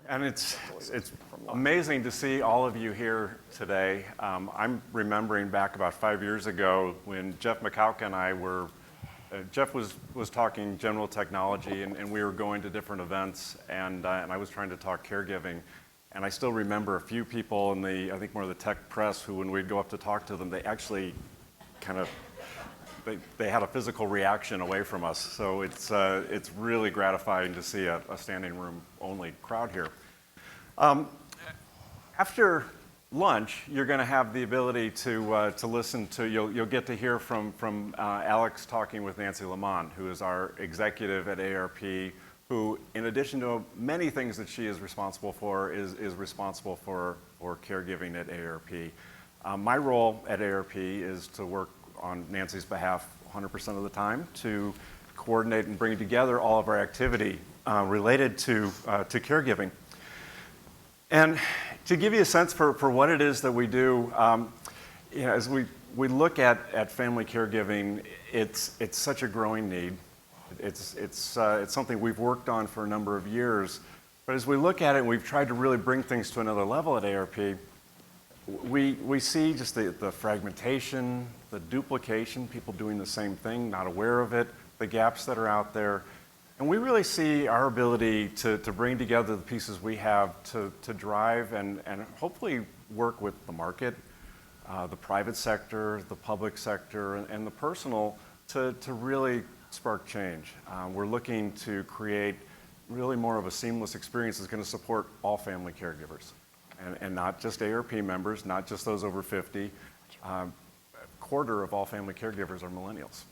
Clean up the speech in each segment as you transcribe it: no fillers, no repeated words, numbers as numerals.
And it's amazing to see all of you here today. I'm remembering back about 5 years ago when Jeff McCauca and I were, Jeff was talking general technology and we were going to different events and I was trying to talk caregiving. And I still remember a few people in the, I think more of the tech press who when we'd go up to talk to them, they actually kind of, they had a physical reaction away from us. So it's really gratifying to see a standing room only crowd here. After lunch, you're going to have the ability to listen to, you'll get to hear from Alex talking with Nancy Lamond, who is our executive at AARP, who in addition to many things that she is responsible for, is responsible for caregiving at AARP. My role at AARP is to work on Nancy's behalf 100% of the time to coordinate and bring together all of our activity related to caregiving. And to give you a sense for what it is that we do, as we look at family caregiving, it's such a growing need. It's something we've worked on for a number of years, but as we look at it, we've tried to really bring things to another level at AARP. We see just the fragmentation, the duplication, people doing the same thing, not aware of it, the gaps that are out there. And we really see our ability to bring together the pieces we have to drive and hopefully work with the market, the private sector, the public sector, and the personal to really spark change. We're looking to create really more of a seamless experience that's going to support all family caregivers. And not just AARP members, not just those over 50. A quarter of all family caregivers are millennials.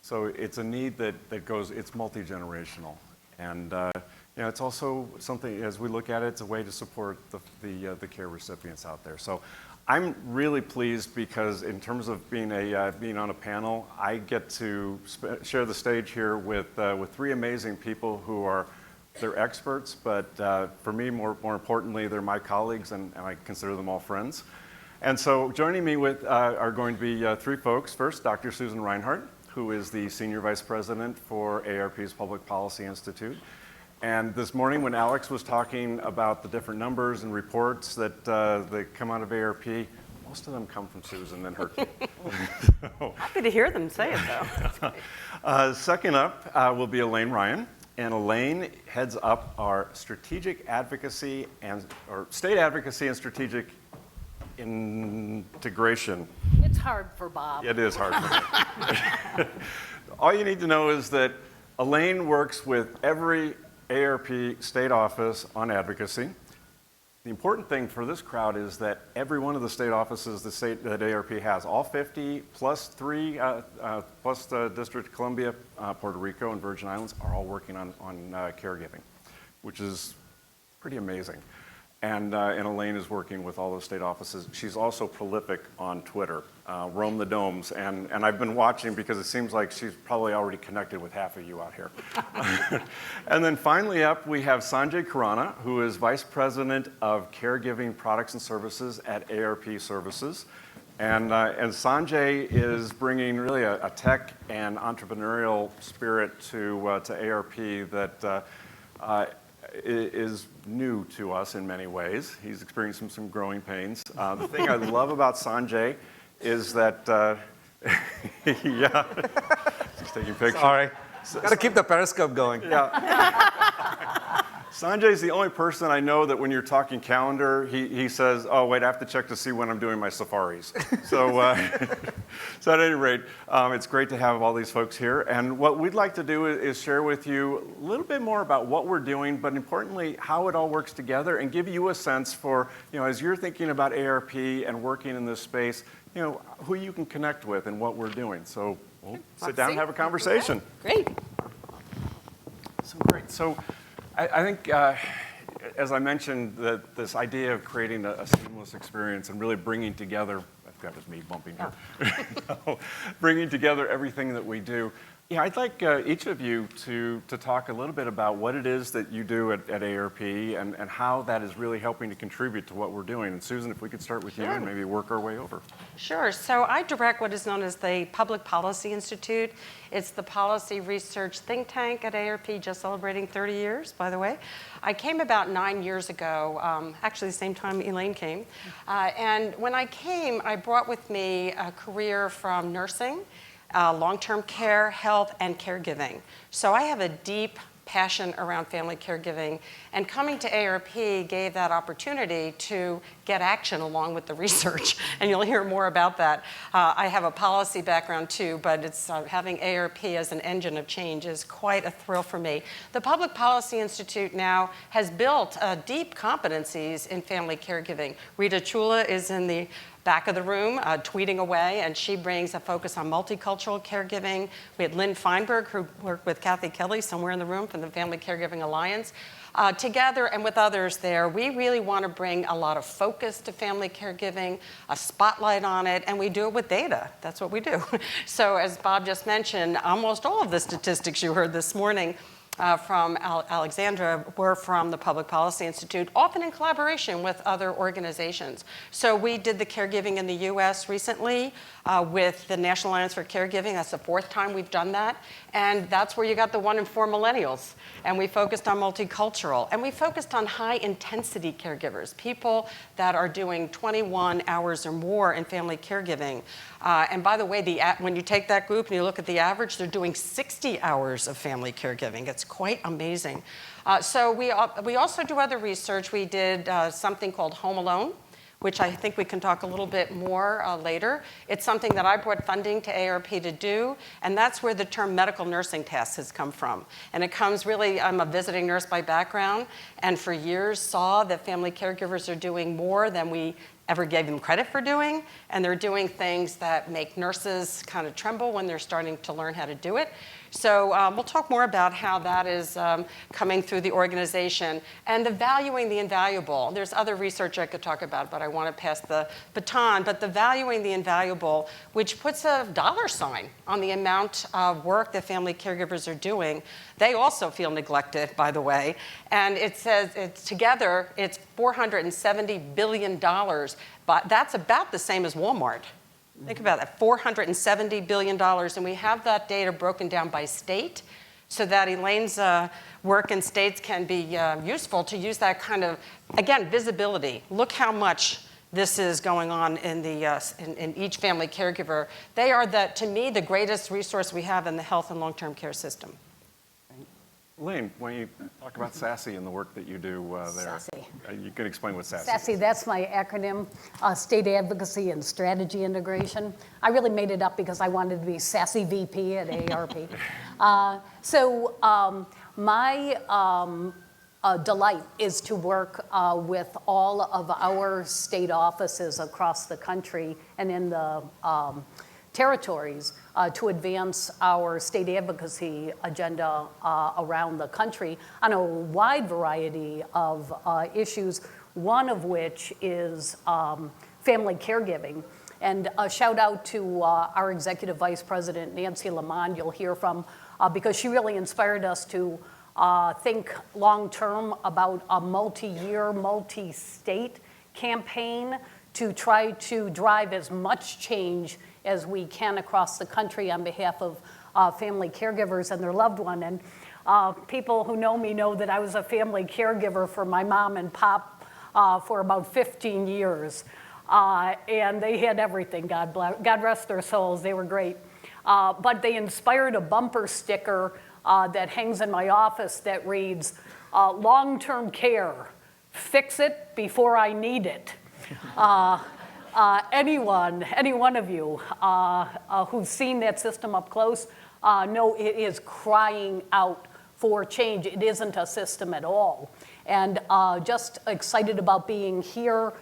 So it's a need that goes, it's multi-generational. And it's also something, as we look at it, it's a way to support the care recipients out there. So I'm really pleased because in terms of being on a panel, I get to share the stage here with three amazing people who are they're experts, but for me, more importantly, they're my colleagues, and I consider them all friends. And so joining me are going to be three folks. First, Dr. Susan Reinhardt, who is the Senior Vice President for AARP's Public Policy Institute. And this morning when Alex was talking about the different numbers and reports that come out of AARP, most of them come from Susan and her team. Happy to hear them say it, though. Second up will be Elaine Ryan. And Elaine heads up our strategic advocacy or state advocacy and strategic integration. It's hard for Bob. It is hard for me. All you need to know is that Elaine works with every AARP state office on advocacy. The important thing for this crowd is that every one of the state offices that AARP has, all 50 plus 3, plus the District of Columbia, Puerto Rico, and Virgin Islands are all working on caregiving, which is pretty amazing. And Elaine is working with all those state offices. She's also prolific on Twitter, Roam the Domes. And I've been watching because it seems like she's probably already connected with half of you out here. And then finally up, we have Sanjay Khurana, who is Vice President of Caregiving Products and Services at AARP Services. And Sanjay is bringing really a tech and entrepreneurial spirit to AARP that is new to us in many ways. He's experiencing some growing pains. The thing I love about Sanjay is that, yeah, he's taking pictures. Sorry, got to keep the periscope going. Yeah. Sanjay's the only person I know that when you're talking calendar, he says, oh, wait, I have to check to see when I'm doing my safaris. So at any rate, it's great to have all these folks here. And what we'd like to do is share with you a little bit more about what we're doing, but importantly, how it all works together and give you a sense for, as you're thinking about AARP and working in this space, who you can connect with and what we're doing. So we'll sit down and have a conversation. Great. So great. So I think, as I mentioned, that this idea of creating a seamless experience and really bringing together, that was me bumping here, bringing together everything that we do. Yeah, I'd like each of you to talk a little bit about what it is that you do at AARP and how that is really helping to contribute to what we're doing. And Susan, if we could start with you and maybe work our way over. Sure. So I direct what is known as the Public Policy Institute. It's the policy research think tank at AARP, just celebrating 30 years, by the way. I came about 9 years ago, actually the same time Elaine came. And when I came, I brought with me a career from nursing, long-term care, health, and caregiving. So I have a deep passion around family caregiving, and coming to AARP gave that opportunity to get action along with the research, and you'll hear more about that. I have a policy background too, but it's having AARP as an engine of change is quite a thrill for me. The Public Policy Institute now has built deep competencies in family caregiving. Rita Chula is in the back of the room, tweeting away, and she brings a focus on multicultural caregiving. We had Lynn Feinberg, who worked with Kathy Kelly, somewhere in the room, from the Family Caregiving Alliance. Together and with others there, we really want to bring a lot of focus to family caregiving, a spotlight on it, and we do it with data. That's what we do. So as Bob just mentioned, almost all of the statistics you heard this morning from Alexandra were from the Public Policy Institute, often in collaboration with other organizations. So we did the caregiving in the US recently with the National Alliance for Caregiving. That's the 4th time we've done that. And that's where you got the 1 in 4 millennials. And we focused on multicultural. And we focused on high intensity caregivers, people that are doing 21 hours or more in family caregiving. And by the way, when you take that group and you look at the average, they're doing 60 hours of family caregiving. It's quite amazing. So we also do other research. We did something called Home Alone, which I think we can talk a little bit more later. It's something that I brought funding to AARP to do, and that's where the term medical nursing task has come from. And it comes really, I'm a visiting nurse by background, and for years saw that family caregivers are doing more than we ever gave them credit for doing, and they're doing things that make nurses kind of tremble when they're starting to learn how to do it. So we'll talk more about how that is coming through the organization and the valuing the invaluable. There's other research I could talk about, but I want to pass the baton. But the valuing the invaluable, which puts a dollar sign on the amount of work that family caregivers are doing. They also feel neglected, by the way. And it says together it's $470 billion, but that's about the same as Walmart. Think about that, $470 billion, and we have that data broken down by state so that Elaine's work in states can be useful to use that kind of, again, visibility. Look how much this is going on in each family caregiver. They are, to me, the greatest resource we have in the health and long-term care system. Elaine, why don't you talk about SASE and the work that you do there? SASE. You could explain what SASE is. SASE, that's my acronym, State Advocacy and Strategy Integration. I really made it up because I wanted to be SASE VP at AARP. My delight is to work with all of our state offices across the country and in the territories to advance our state advocacy agenda around the country on a wide variety of issues, one of which is family caregiving. And a shout out to our Executive Vice President, Nancy Lamond, you'll hear from, because she really inspired us to think long-term about a multi-year, multi-state campaign to try to drive as much change as we can across the country on behalf of family caregivers and their loved one. And people who know me know that I was a family caregiver for my mom and pop for about 15 years. And they had everything, God rest their souls, they were great. But they inspired a bumper sticker that hangs in my office that reads, long-term care, fix it before I need it. Any one of you who's seen that system up close know it is crying out for change. It isn't a system at all. And just excited about being here.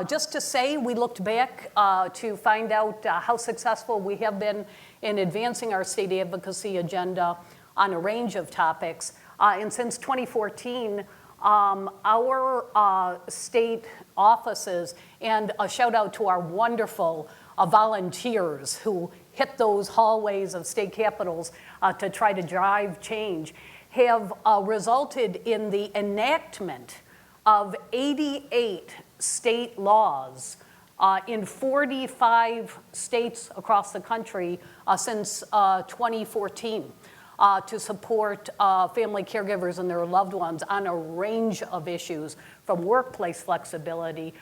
Just to say, we looked back to find out how successful we have been in advancing our state advocacy agenda on a range of topics. And since 2014, our state offices, and a shout out to our wonderful volunteers who hit those hallways of state capitals to try to drive change have resulted in the enactment of 88 state laws in 45 states across the country since 2014 to support family caregivers and their loved ones on a range of issues, from workplace flexibility,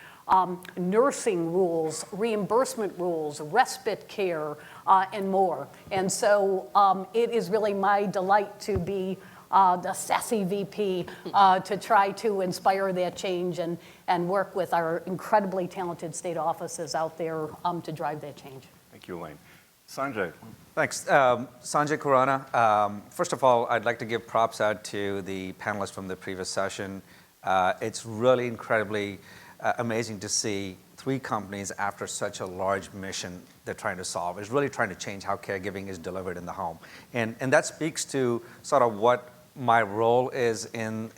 nursing rules, reimbursement rules, respite care, and more. And so it is really my delight to be the sassy VP to try to inspire that change and work with our incredibly talented state offices out there to drive that change. Thank you, Elaine. Sanjay. Thanks. Sanjay Khurana. First of all, I'd like to give props out to the panelists from the previous session. It's really incredibly amazing to see 3 companies after such a large mission they're trying to solve. It's really trying to change how caregiving is delivered in the home. And that speaks to sort of what my role is in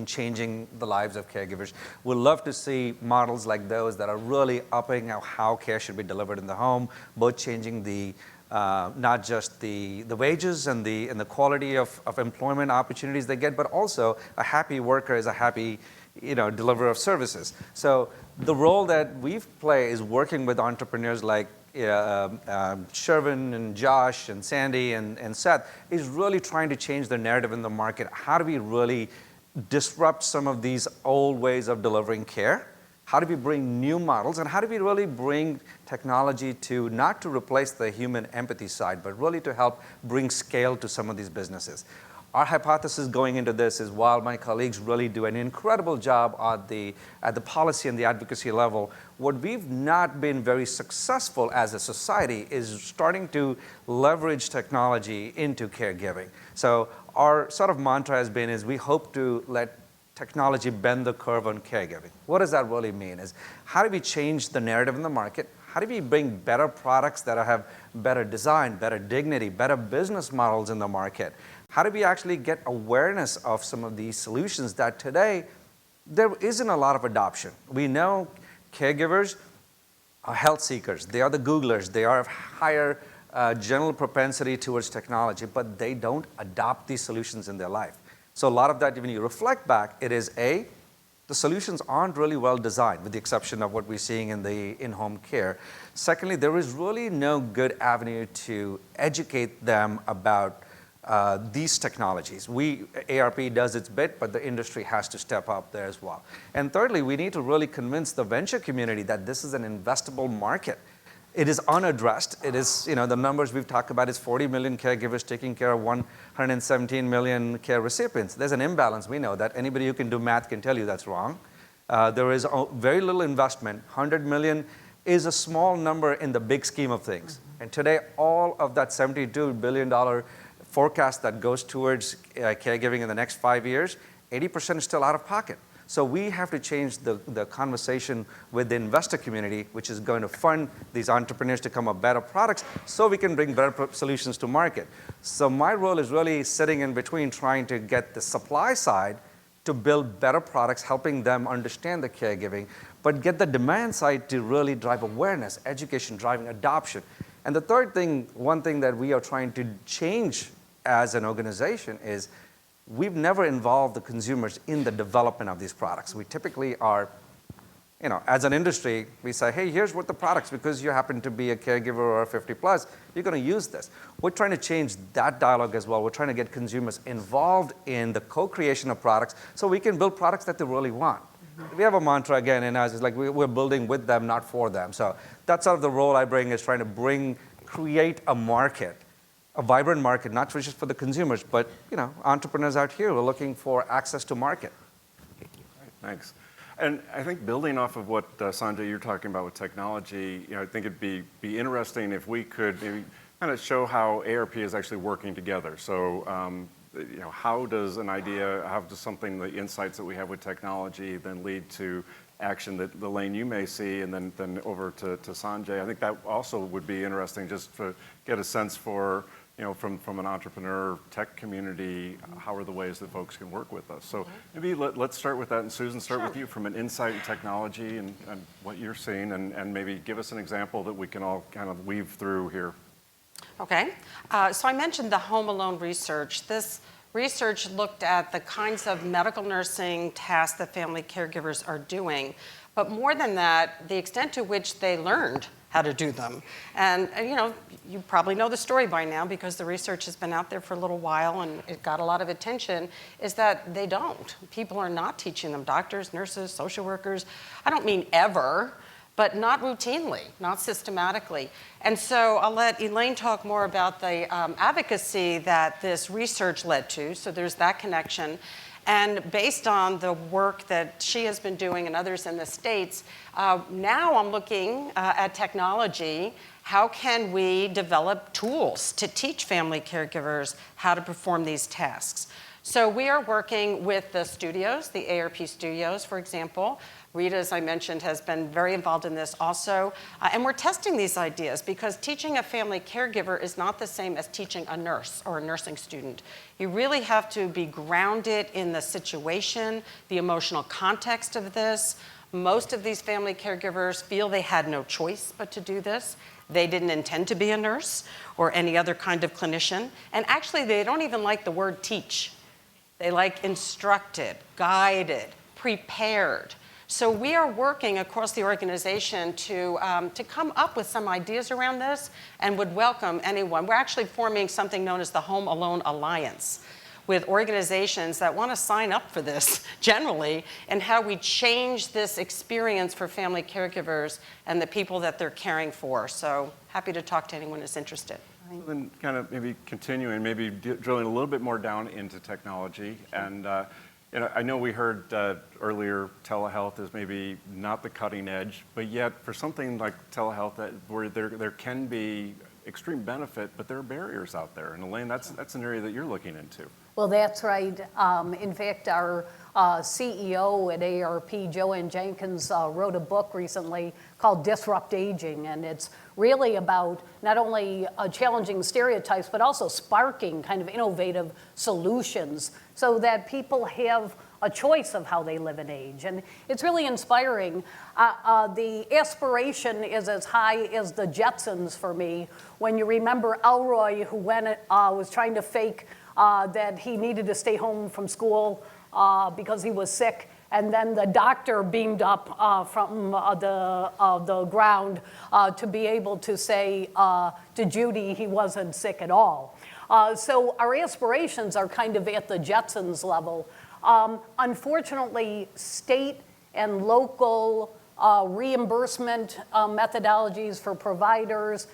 changing the lives of caregivers. We'd love to see models like those that are really upping how care should be delivered in the home, both changing the not just the wages and the quality of employment opportunities they get, but also a happy worker is a happy deliverer of services. So the role that we've played is working with entrepreneurs like Shervin and Josh and Sandy and Seth is really trying to change the narrative in the market. How do we really disrupt some of these old ways of delivering care? How do we bring new models? And how do we really bring technology to not to replace the human empathy side, but really to help bring scale to some of these businesses? Our hypothesis going into this is, while my colleagues really do an incredible job at the policy and the advocacy level, what we've not been very successful as a society is starting to leverage technology into caregiving. So our sort of mantra has been is we hope to let technology bend the curve on caregiving. What does that really mean? Is how do we change the narrative in the market? How do we bring better products that have better design, better dignity, better business models in the market? How do we actually get awareness of some of these solutions that today there isn't a lot of adoption? We know caregivers are health seekers. They are the Googlers. They are of higher general propensity towards technology, but they don't adopt these solutions in their life. So a lot of that, when you reflect back, it is the solutions aren't really well designed, with the exception of what we're seeing in the in-home care. Secondly, there is really no good avenue to educate them about these technologies. AARP does its bit, but the industry has to step up there as well. And thirdly, we need to really convince the venture community that this is an investable market. It is unaddressed. It is, the numbers we've talked about is 40 million caregivers taking care of 117 million care recipients. There's an imbalance. We know that. Anybody who can do math can tell you that's wrong. There is very little investment. 100 million is a small number in the big scheme of things. And today, all of that $72 billion forecast that goes towards caregiving in the next 5 years, 80% is still out of pocket. So we have to change the conversation with the investor community, which is going to fund these entrepreneurs to come up with better products so we can bring better solutions to market. So my role is really sitting in between, trying to get the supply side to build better products, helping them understand the caregiving, but get the demand side to really drive awareness, education, driving adoption. And the third thing, one thing that we are trying to change as an organization is we've never involved the consumers in the development of these products. We typically are, as an industry, we say, hey, here's what the products, because you happen to be a caregiver or a 50 plus, you're going to use this. We're trying to change that dialogue as well. We're trying to get consumers involved in the co-creation of products so we can build products that they really want. We have a mantra again in us, it's like we're building with them, not for them. So that's sort of the role I bring, is trying to create a market, a vibrant market, not just for the consumers, but entrepreneurs out here who are looking for access to market. Right, thanks. And I think building off of what Sanjay, you're talking about with technology, I think it'd be interesting if we could maybe kind of show how AARP is actually working together. So, how does an idea, how does something, the insights that we have with technology, then lead to action that, Elaine, you may see, and then over to Sanjay. I think that also would be interesting, just to get a sense for from an entrepreneur tech community, how are the ways that folks can work with us? So maybe let's start with that. And Susan, start with you from an insight and technology and what you're seeing, and maybe give us an example that we can all kind of weave through here. Okay, so I mentioned the Home Alone research. This research looked at the kinds of medical nursing tasks that family caregivers are doing, but more than that, the extent to which they learned how to do them. And you probably know the story by now because the research has been out there for a little while and it got a lot of attention, is that they don't. People are not teaching them, doctors, nurses, social workers. I don't mean ever, but not routinely, not systematically. And so I'll let Elaine talk more about the advocacy that this research led to. So there's that connection. And based on the work that she has been doing and others in the States, now I'm looking at technology. How can we develop tools to teach family caregivers how to perform these tasks? So we are working with the studios, the AARP studios, for example. Rita, as I mentioned, has been very involved in this also. And we're testing these ideas because teaching a family caregiver is not the same as teaching a nurse or a nursing student. You really have to be grounded in the situation, the emotional context of this. Most of these family caregivers feel they had no choice but to do this. They didn't intend to be a nurse or any other kind of clinician. And actually, they don't even like the word teach. They like instructed, guided, prepared. So we are working across the organization to come up with some ideas around this and would welcome anyone. We're actually forming something known as the Home Alone Alliance with organizations that want to sign up for this generally and how we change this experience for family caregivers and the people that they're caring for. So happy to talk to anyone who's interested. So then kind of maybe continuing, maybe drilling a little bit more down into technology. And I know we heard earlier telehealth is maybe not the cutting edge, but yet for something like telehealth where there can be extreme benefit, but there are barriers out there. And Elaine, that's an area that you're looking into. Well, that's right. In fact, our CEO at AARP, Joanne Jenkins, wrote a book recently called Disrupt Aging, and it's really about not only challenging stereotypes, but also sparking kind of innovative solutions so that people have a choice of how they live and age. And it's really inspiring. The aspiration is as high as the Jetsons for me. When you remember Elroy, who was trying to fake that he needed to stay home from school because he was sick, and then the doctor beamed up from the ground to be able to say to Judy he wasn't sick at all. So our aspirations are kind of at the Jetsons level. Unfortunately, state and local reimbursement methodologies for providers,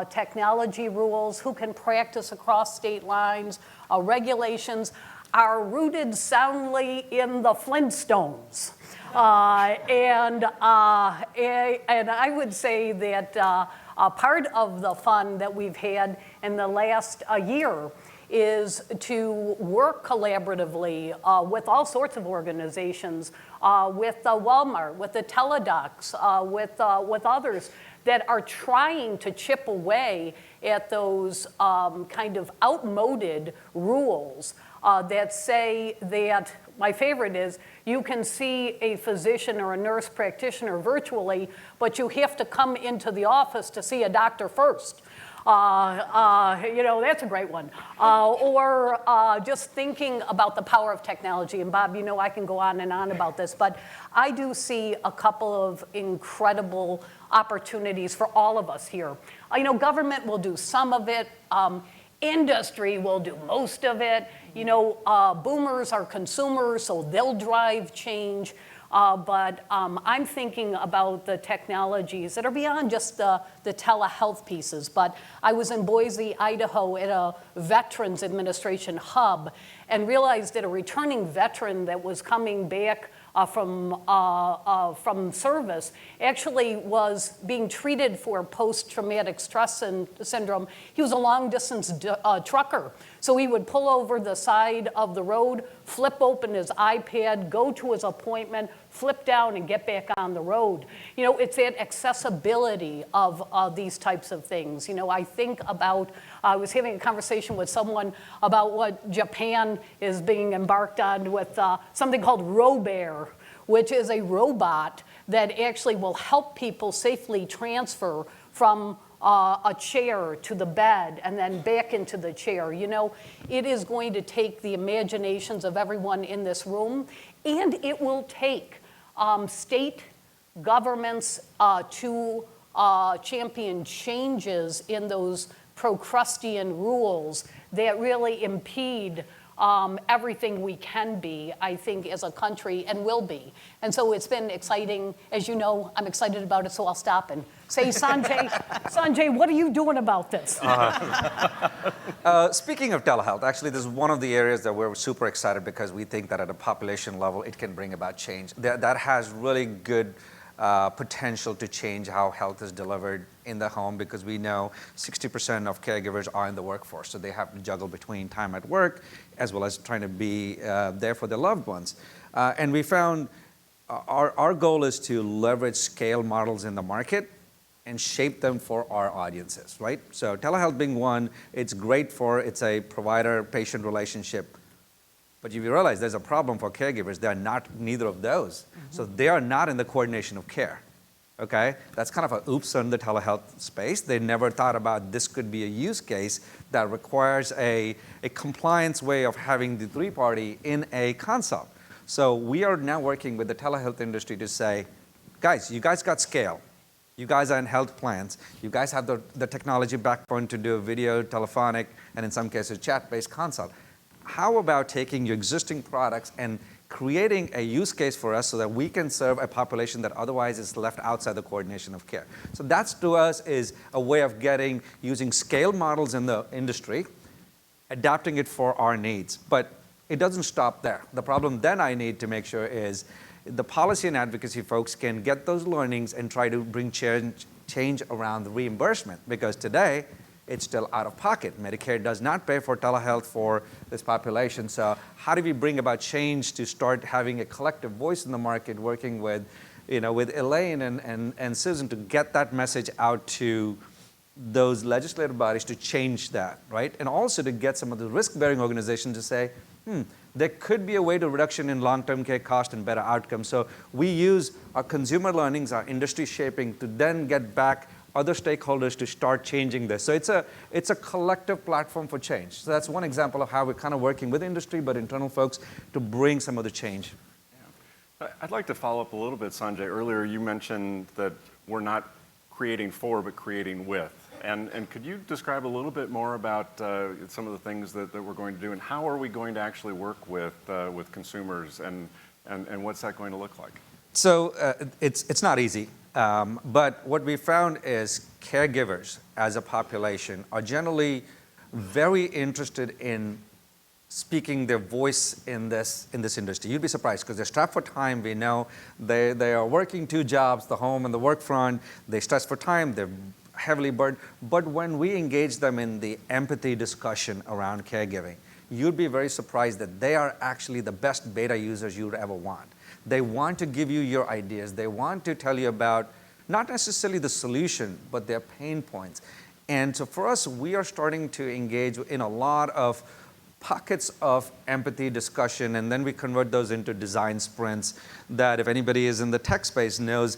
technology rules, who can practice across state lines, regulations are rooted soundly in the Flintstones. And I would say that part of the fun that we've had in the last year is to work collaboratively with all sorts of organizations, with Walmart, with the Teledocs, with others that are trying to chip away at those kind of outmoded rules that say that, my favorite is, you can see a physician or a nurse practitioner virtually, but you have to come into the office to see a doctor first. That's a great one. Or just thinking about the power of technology. And Bob, I can go on and on about this, but I do see a couple of incredible opportunities for all of us here. Government will do some of it. Industry will do most of it. Boomers are consumers, so they'll drive change. But I'm thinking about the technologies that are beyond just the telehealth pieces. But I was in Boise, Idaho at a Veterans Administration hub and realized that a returning veteran that was coming back from service actually was being treated for post-traumatic stress syndrome. He was a long-distance trucker. So he would pull over the side of the road, flip open his iPad, go to his appointment, flip down and get back on the road. You know, it's that accessibility of these types of things. You know, I think about, I was having a conversation with someone about what Japan is being embarked on with something called Robear, which is a robot that actually will help people safely transfer from a chair to the bed and then back into the chair. You know, it is going to take the imaginations of everyone in this room, and it will take state governments to champion changes in those Procrustean rules that really impede everything we can be, I think, as a country and will be. And so it's been exciting. As you know, I'm excited about it, so I'll stop and say, Sanjay, Sanjay, what are you doing about this? Speaking of telehealth, actually, this is one of the areas that we're super excited because we think that at a population level, it can bring about change. That has really good potential to change how health is delivered in the home, because we know 60% of caregivers are in the workforce, so they have to juggle between time at work as well as trying to be there for their loved ones. And we found our goal is to leverage scale models in the market and shape them for our audiences, right? So telehealth being one, it's great for, it's a provider-patient relationship. But if you realize there's a problem for caregivers, they're not neither of those. Mm-hmm. So they are not in the coordination of care, okay? That's kind of a oops on the telehealth space. They never thought about this could be a use case that requires a compliance way of having the three-party in a consult. So we are now working with the telehealth industry to say, guys, you guys got scale. You guys are in health plans. You guys have the technology backbone to do a video, telephonic, and in some cases, chat-based consult. How about taking your existing products and creating a use case for us so that we can serve a population that otherwise is left outside the coordination of care? So that's, to us, is a way of using scale models in the industry, adapting it for our needs. But it doesn't stop there. The problem then I need to make sure is the policy and advocacy folks can get those learnings and try to bring change around the reimbursement, because today it's still out of pocket. Medicare does not pay for telehealth for this population. So how do we bring about change to start having a collective voice in the market, working with, with Elaine and Susan to get that message out to those legislative bodies to change that, right? And also to get some of the risk-bearing organizations to say, there could be a way to reduction in long-term care cost and better outcomes. So we use our consumer learnings, our industry shaping, to then get back other stakeholders to start changing this. So it's a collective platform for change. So that's one example of how we're kind of working with industry, but internal folks to bring some of the change. Yeah. I'd like to follow up a little bit, Sanjay. Earlier you mentioned that we're not creating for, but creating with. And could you describe a little bit more about some of the things that we're going to do, and how are we going to actually work with consumers, and what's that going to look like? So it's not easy, but what we found is caregivers as a population are generally very interested in speaking their voice in this industry. You'd be surprised because they're strapped for time. We know they are working two jobs, the home and the work front. They stress for time. They're heavily burdened. But when we engage them in the empathy discussion around caregiving, you'd be very surprised that they are actually the best beta users you'd ever want. They want to give you your ideas. They want to tell you about not necessarily the solution, but their pain points. And so for us, we are starting to engage in a lot of pockets of empathy discussion, and then we convert those into design sprints that, if anybody is in the tech space, knows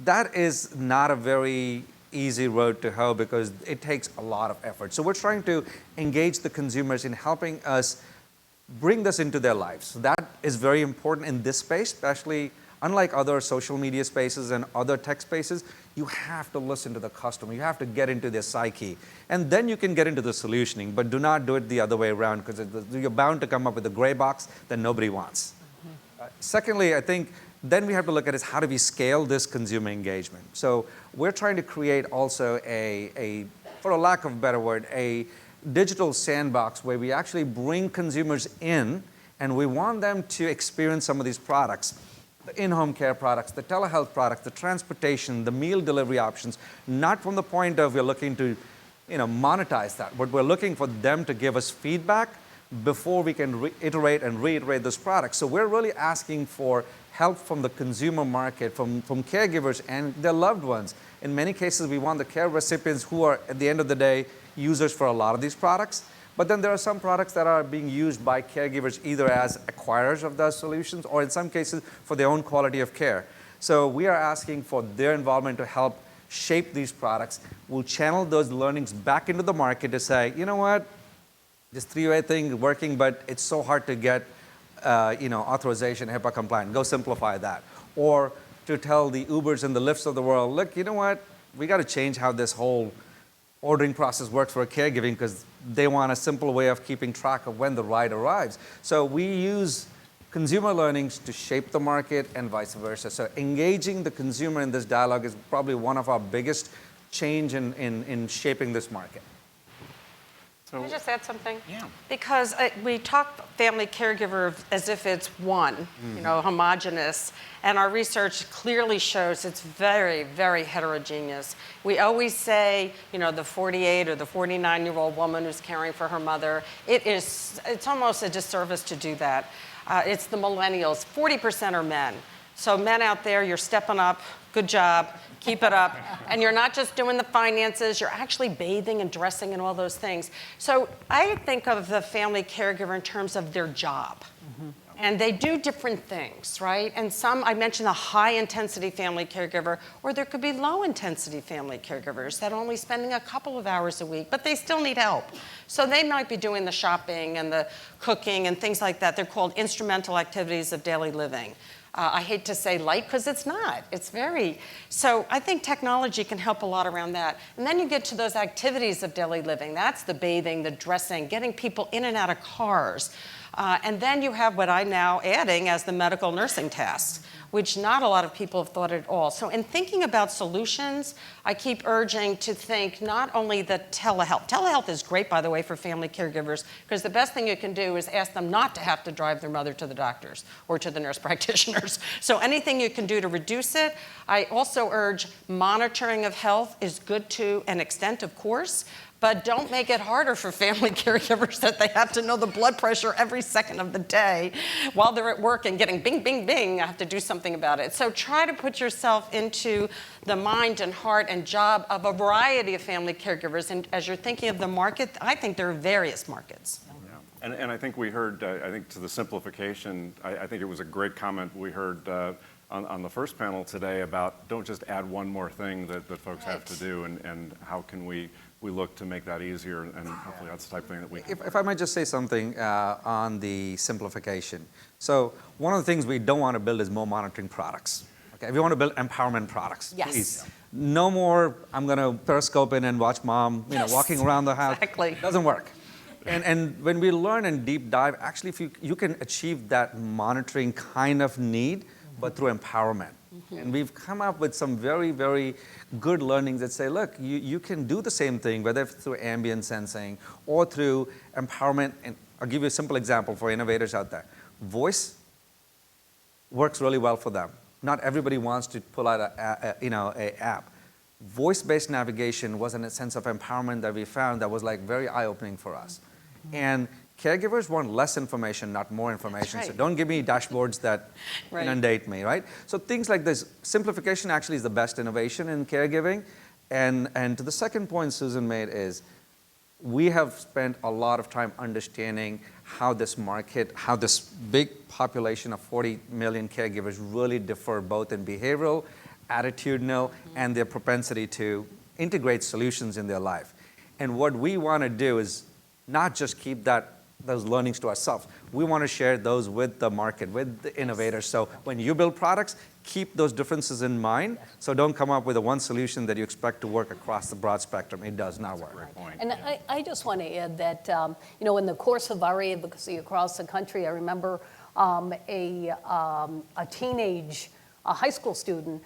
that is not a very easy road to hoe because it takes a lot of effort. So we're trying to engage the consumers in helping us bring this into their lives. So that is very important in this space, especially unlike other social media spaces and other tech spaces. You have to listen to the customer. You have to get into their psyche. And then you can get into the solutioning, but do not do it the other way around, because you're bound to come up with a gray box that nobody wants. Mm-hmm. Secondly, I think then we have to look at is how do we scale this consumer engagement. So we're trying to create also for a lack of a better word, a digital sandbox where we actually bring consumers in, and we want them to experience some of these products, the in-home care products, the telehealth products, the transportation, the meal delivery options, not from the point of we're looking to monetize that. But we're looking for them to give us feedback before we can iterate and reiterate this product. So we're really asking for help from the consumer market, from caregivers and their loved ones. In many cases, we want the care recipients who are, at the end of the day, users for a lot of these products. But then there are some products that are being used by caregivers either as acquirers of those solutions or in some cases for their own quality of care. So we are asking for their involvement to help shape these products. We'll channel those learnings back into the market to say, you know what, this three-way thing is working, but it's so hard to get authorization, HIPAA compliant. Go simplify that. Or to tell the Ubers and the Lyfts of the world, look, you know what, we got to change how this whole ordering process works for caregiving because they want a simple way of keeping track of when the ride arrives. So we use consumer learnings to shape the market and vice versa. So engaging the consumer in this dialogue is probably one of our biggest change in shaping this market. Can I just add something? Yeah. Because we talk family caregiver as if it's one, homogenous, and our research clearly shows it's very, very heterogeneous. We always say, the 48 or the 49-year-old woman who's caring for her mother, it's almost a disservice to do that. It's the millennials, 40% are men. So men out there, you're stepping up, good job, keep it up. And you're not just doing the finances, you're actually bathing and dressing and all those things. So I think of the family caregiver in terms of their job. Mm-hmm. And they do different things, right? And I mentioned the high-intensity family caregiver, or there could be low-intensity family caregivers that are only spending a couple of hours a week, but they still need help. So they might be doing the shopping and the cooking and things like that. They're called instrumental activities of daily living. I hate to say light because it's not. It's very. So I think technology can help a lot around that. And then you get to those activities of daily living. That's the bathing, the dressing, getting people in and out of cars. And then you have what I'm now adding as the medical nursing tasks, which not a lot of people have thought at all. So in thinking about solutions, I keep urging to think not only the telehealth. Telehealth is great, by the way, for family caregivers, because the best thing you can do is ask them not to have to drive their mother to the doctors or to the nurse practitioners. So anything you can do to reduce it. I also urge monitoring of health is good to an extent, of course, but don't make it harder for family caregivers that they have to know the blood pressure every second of the day while they're at work and getting bing, bing, bing. I have to do something about it. So try to put yourself into the mind and heart and job of a variety of family caregivers. And as you're thinking of the market, I think there are various markets. Yeah. And I think we heard, I think to the simplification, I think it was a great comment we heard on the first panel today about don't just add one more thing that folks have to do and how can we look to make that easier, and hopefully that's the type of thing that we can. If I might just say something on the simplification. So one of the things we don't want to build is more monitoring products. Okay, we want to build empowerment products. Yes. Please. No more, I'm going to periscope in and watch mom walking around the house. Exactly. Doesn't work. And when we learn and deep dive, actually if you can achieve that monitoring kind of need, but through empowerment. Mm-hmm. And we've come up with some very, very good learnings that say, look, you can do the same thing, whether it's through ambient sensing or through empowerment. And I'll give you a simple example for innovators out there. Voice works really well for them. Not everybody wants to pull out a app. Voice-based navigation was in a sense of empowerment that we found that was like very eye-opening for us. Mm-hmm. And caregivers want less information, not more information. Right. So don't give me dashboards that inundate me, right? So things like this, simplification actually is the best innovation in caregiving. And to the second point Susan made is, we have spent a lot of time understanding how this market, how this big population of 40 million caregivers really differ both in behavioral, attitudinal, and their propensity to integrate solutions in their life. And what we want to do is not just keep those learnings to ourselves. We want to share those with the market, with the innovators. So when you build products, keep those differences in mind. So don't come up with a one solution that you expect to work across the broad spectrum. It does not work. Great point. And I just want to add that, in the course of our advocacy across the country, I remember a high school student,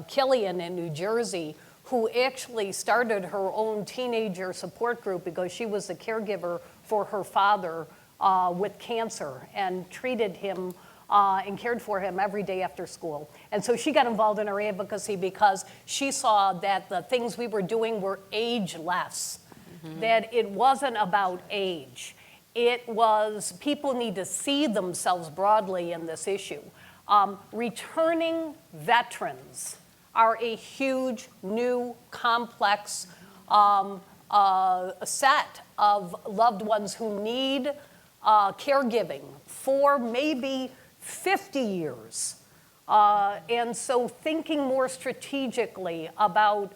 Killian in New Jersey, who actually started her own teenager support group because she was the caregiver for her father with cancer and treated him and cared for him every day after school. And so she got involved in our advocacy because she saw that the things we were doing were ageless, that it wasn't about age. It was people need to see themselves broadly in this issue. Returning veterans are a huge, new, complex set of loved ones who need caregiving for maybe 50 years. And so thinking more strategically about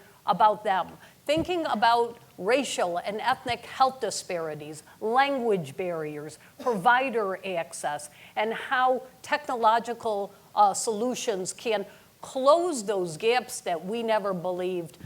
them, thinking about racial and ethnic health disparities, language barriers, provider access, and how technological solutions can close those gaps that we never believed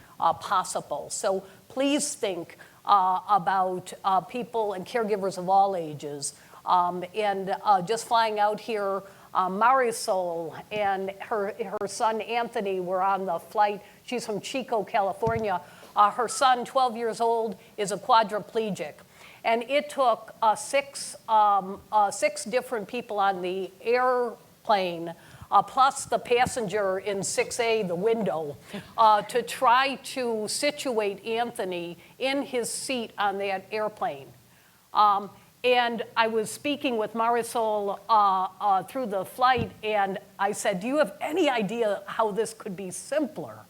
possible. So please think about people and caregivers of all ages. And just flying out here, Marisol and her son Anthony were on the flight. She's from Chico, California. Her son, 12 years old, is a quadriplegic. And it took six different people on the airplane, plus the passenger in 6A, the window, to try to situate Anthony in his seat on that airplane. And I was speaking with Marisol through the flight, and I said, do you have any idea how this could be simpler?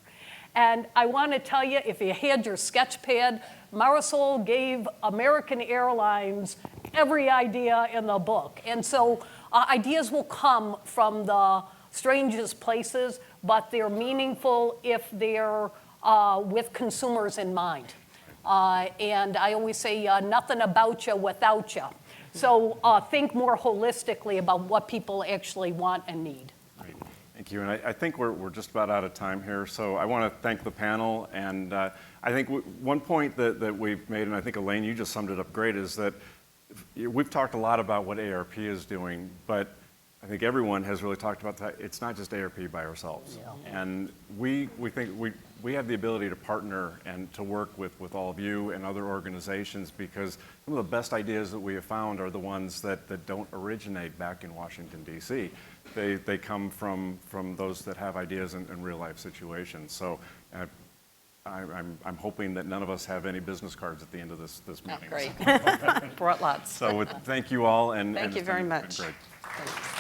And I want to tell you, if you had your sketch pad, Marisol gave American Airlines every idea in the book. And so ideas will come from the strangest places, but they're meaningful if they're with consumers in mind. And I always say, nothing about you without you. So think more holistically about what people actually want and need. Great. Thank you. And I think we're just about out of time here. So I want to thank the panel. And I think one point that we've made, and I think Elaine, you just summed it up great, is that we've talked a lot about what AARP is doing, but I think everyone has really talked about that. It's not just AARP by ourselves. Yeah. And we think we have the ability to partner and to work with all of you and other organizations, because some of the best ideas that we have found are the ones that don't originate back in Washington, D.C. They come from those that have ideas in real life situations. So I'm hoping that none of us have any business cards at the end of this meeting. Oh, great. Brought lots. So thank you all. And thank you very much. Been great. Thanks.